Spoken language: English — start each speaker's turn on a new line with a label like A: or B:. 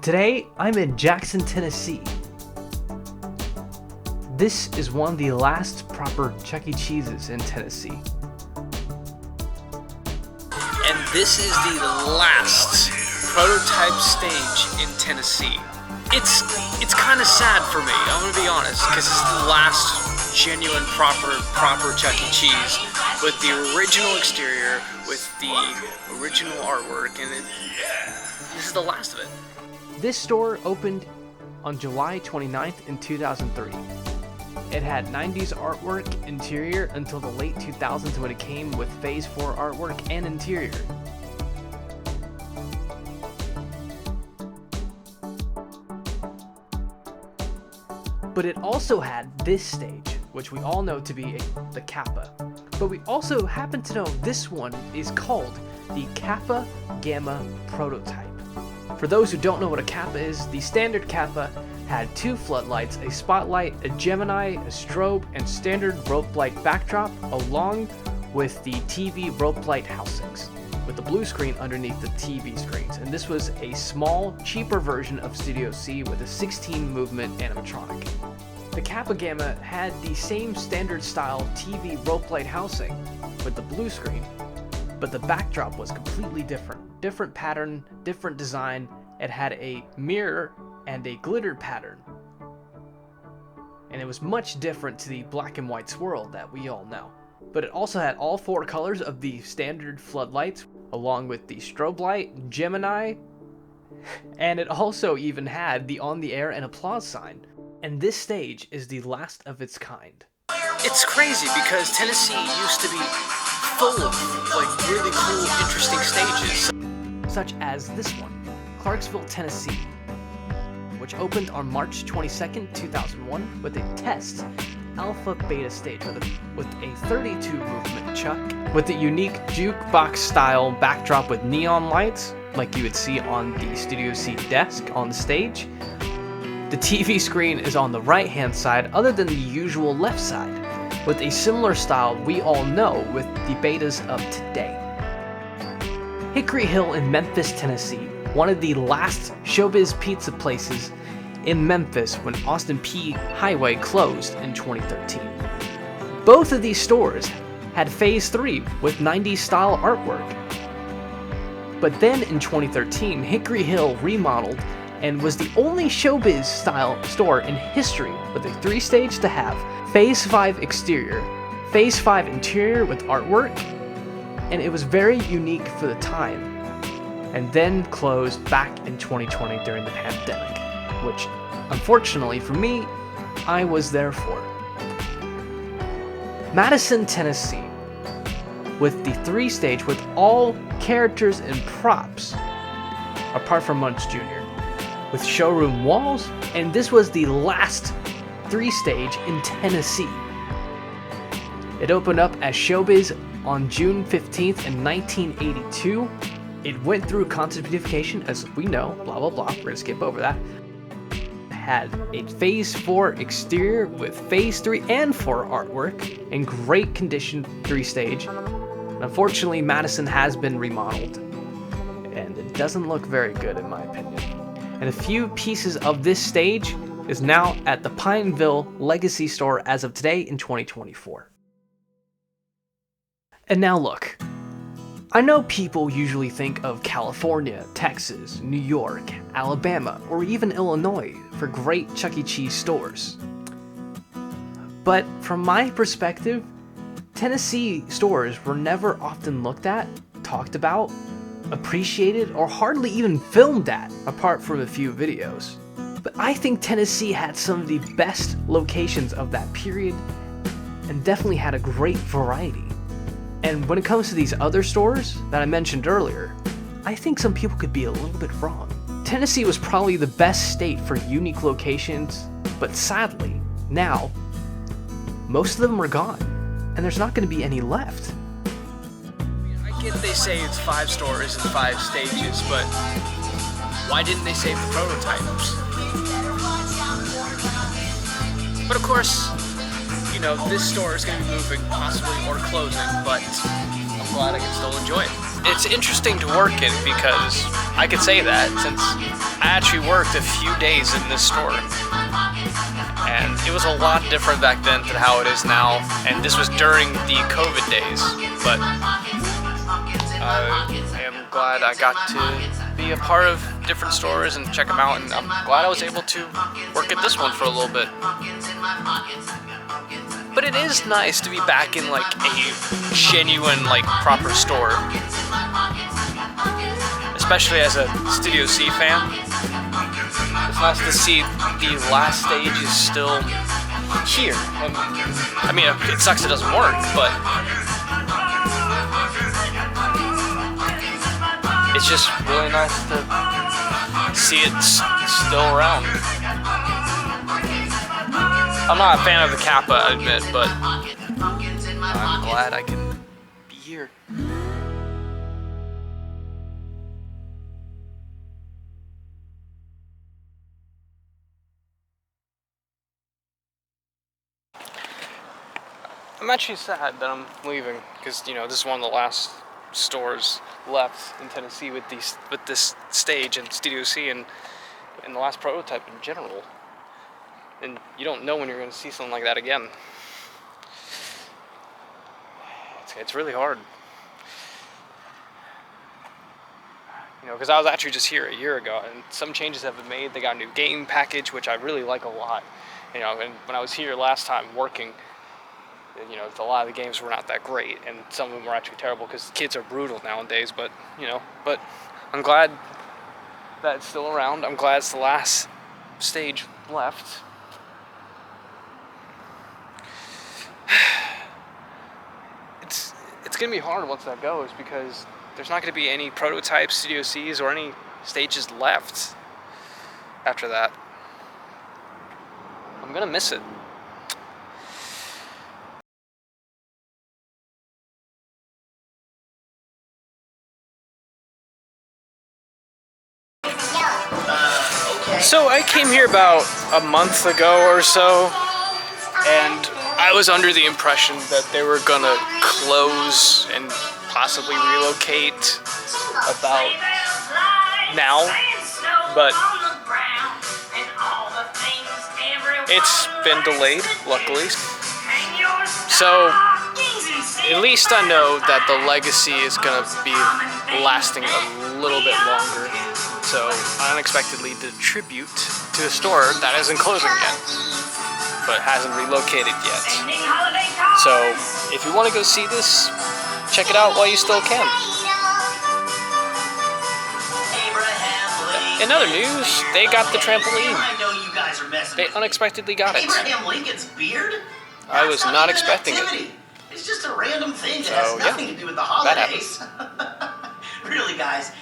A: Today, I'm in Jackson, Tennessee. This is one of the last proper Chuck E. Cheese's in Tennessee.
B: And this is the last prototype stage in Tennessee. It's kind of sad for me, I'm gonna be honest, because it's the last genuine proper Chuck E. Cheese with the original exterior, with the original artwork, and this is the last of it.
A: This store opened on July 29th in 2003. It had 90s artwork interior until the late 2000s when it came with Phase 4 artwork and interior. But it also had this stage, which we all know to be the Kappa. But we also happen to know this one is called the Kappa Gamma prototype. For those who don't know what a Kappa is, the standard Kappa had 2 floodlights, a spotlight, a Gemini, a strobe, and standard rope light backdrop, along with the TV rope light housings, with the blue screen underneath the TV screens. And this was a small, cheaper version of Studio C with a 16 movement animatronic. The Kappa Gamma had the same standard style TV rope light housing with the blue screen, but the backdrop was completely different. Different pattern, different design. It had a mirror and a glitter pattern. And it was much different to the black and white swirl that we all know. But it also had all 4 colors of the standard floodlights, along with the strobe light, Gemini, and it also even had the on the air and applause sign. And this stage is the last of its kind.
B: It's crazy because Tennessee used to be full of like really cool, interesting stages.
A: Such as this one, Clarksville, Tennessee, which opened on March 22nd, 2001 with a test alpha beta stage with a 32 movement Chuck, with the unique jukebox style backdrop with neon lights like you would see on the Studio C desk on the stage. The TV screen is on the right hand side other than the usual left side, with a similar style we all know with the betas of today. Hickory Hill in Memphis, Tennessee, one of the last showbiz pizza places in Memphis when Austin P Highway closed in 2013. Both of these stores had Phase 3 with 90s style artwork. But then in 2013, Hickory Hill remodeled and was the only showbiz style store in history with a 3-stage to have Phase 5 exterior, Phase 5 interior with artwork, and it was very unique for the time, and then closed back in 2020 during the pandemic, which unfortunately for me, I was there for. Madison, Tennessee, with the 3-stage with all characters and props, apart from Munch Jr., with showroom walls, and this was the last 3-stage in Tennessee. It opened up as Showbiz on June 15th in 1982. It went through content beautification, as we know, blah blah blah, we're gonna skip over that. It had a Phase 4 exterior with Phase 3 and 4 artwork, in great condition 3-stage. Unfortunately, Madison has been remodeled, and it doesn't look very good in my opinion. And a few pieces of this stage is now at the Pineville Legacy store as of today in 2024. And now look, I know people usually think of California, Texas, New York, Alabama, or even Illinois for great Chuck E. Cheese stores. But from my perspective, Tennessee stores were never often looked at, talked about, appreciated, or hardly even filmed at, apart from a few videos. But I think Tennessee had some of the best locations of that period, and definitely had a great variety. And when it comes to these other stores that I mentioned earlier, I think some people could be a little bit wrong. Tennessee was probably the best state for unique locations, but sadly, now, most of them are gone, and there's not going to be any left.
B: I get they say it's 5 stores and 5 stages, but why didn't they save the prototypes? But of course, you know, this store is going to be moving, possibly, or closing, but I'm glad I can still enjoy it. it's interesting to work in because I could say that since I actually worked a few days in this store. And it was a lot different back then than how it is now. And this was during the COVID days. But I am glad I got to be a part of different stores and check them out. And I'm glad I was able to work at this one for a little bit. But it is nice to be back in like a genuine, like proper store. Especially as a Studio C fan. It's nice to see the last stage is still here. And, I mean, it sucks it doesn't work, but it's just really nice to see it still around. I'm not a fan of the Kappa, I admit, but I'm glad I can be here. I'm actually sad that I'm leaving because, you know, this is one of the last stores left in Tennessee with this stage and Studio C and the last prototype in general. And you don't know when you're going to see something like that again. It's really hard. You know, because I was actually just here a year ago, and some changes have been made. They got a new game package, which I really like a lot. You know, and when I was here last time working, you know, a lot of the games were not that great, and some of them were actually terrible because kids are brutal nowadays. But you know, but I'm glad that it's still around. I'm glad it's the last stage left. It's gonna be hard once that goes because there's not gonna be any prototype Studio Cs or any stages left after that. I'm gonna miss it. So I came here about a month ago or so, and I was under the impression that they were gonna close and possibly relocate about now, but it's been delayed, luckily. So at least I know that the legacy is gonna be lasting a little bit longer. So I unexpectedly did a tribute to a store that isn't closing yet, but hasn't relocated yet. So if you want to go see this, check it out while you still can. In other news, they got the trampoline. They unexpectedly got it.
C: Abraham Lincoln's beard?
B: I was not expecting it.
C: It's just a random thing that
B: So,
C: has nothing to do with the holidays.
B: that happened.
C: Really, guys,